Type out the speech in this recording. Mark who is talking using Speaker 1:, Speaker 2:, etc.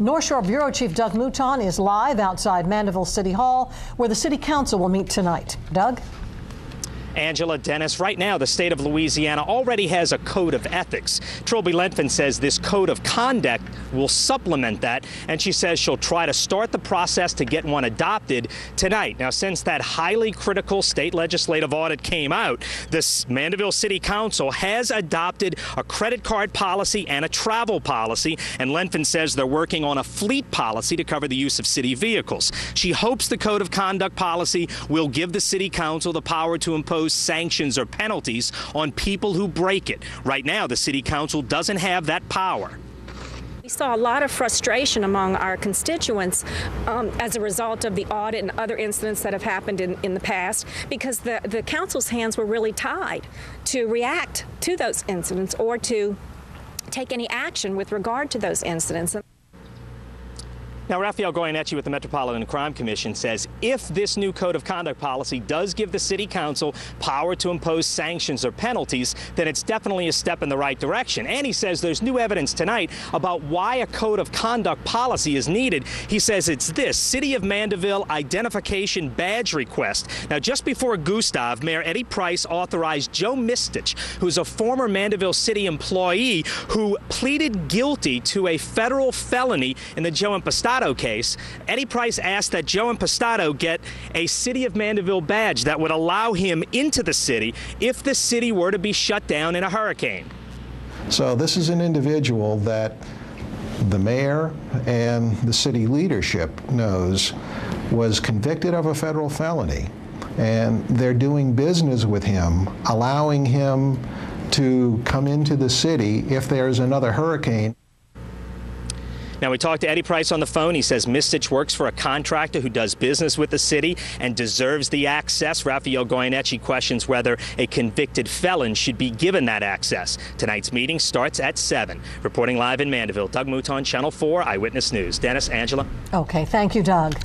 Speaker 1: North Shore Bureau Chief Doug Mouton is live outside Mandeville City Hall, where the City Council will meet tonight. Doug?
Speaker 2: Angela, Dennis, right now the state of Louisiana already has a code of ethics. Trilby Lenfin says this code of conduct will supplement that, and she says she'll try to start the process to get one adopted tonight. Now, since that highly critical state legislative audit came out, this Mandeville City Council has adopted a credit card policy and a travel policy, and Lenfin says they're working on a fleet policy to cover the use of city vehicles. She hopes the code of conduct policy will give the City Council the power to impose sanctions or penalties on people who break it. Right now, the City Council doesn't have that power.
Speaker 3: We saw a lot of frustration among our constituents as a result of the audit and other incidents that have happened in the past, because the council's hands were really tied to react to those incidents or to take any action with regard to those incidents.
Speaker 2: Now, Raphael Goyeneche with the Metropolitan Crime Commission says if this new code of conduct policy does give the City Council power to impose sanctions or penalties, then it's definitely a step in the right direction. And he says there's new evidence tonight about why a code of conduct policy is needed. He says it's this City of Mandeville identification badge request. Now, just before Gustav, Mayor Eddie Price authorized Joe Mistich, who's a former Mandeville City employee who pleaded guilty to a federal felony in the Joe Impastato case. Eddie Price asked that Joe Impastato get a City of Mandeville badge that would allow him into the city if the city were to be shut down in a hurricane.
Speaker 4: So this is an individual that the mayor and the city leadership knows was convicted of a federal felony, and they're doing business with him, allowing him to come into the city if there's another hurricane.
Speaker 2: Now, we talked to Eddie Price on the phone. He says Mistich works for a contractor who does business with the city and deserves the access. Raphael Goyeneche questions whether a convicted felon should be given that access. Tonight's meeting starts at 7. Reporting live in Mandeville, Doug Mouton, Channel 4 Eyewitness News. Dennis, Angela.
Speaker 1: Okay, thank you, Doug.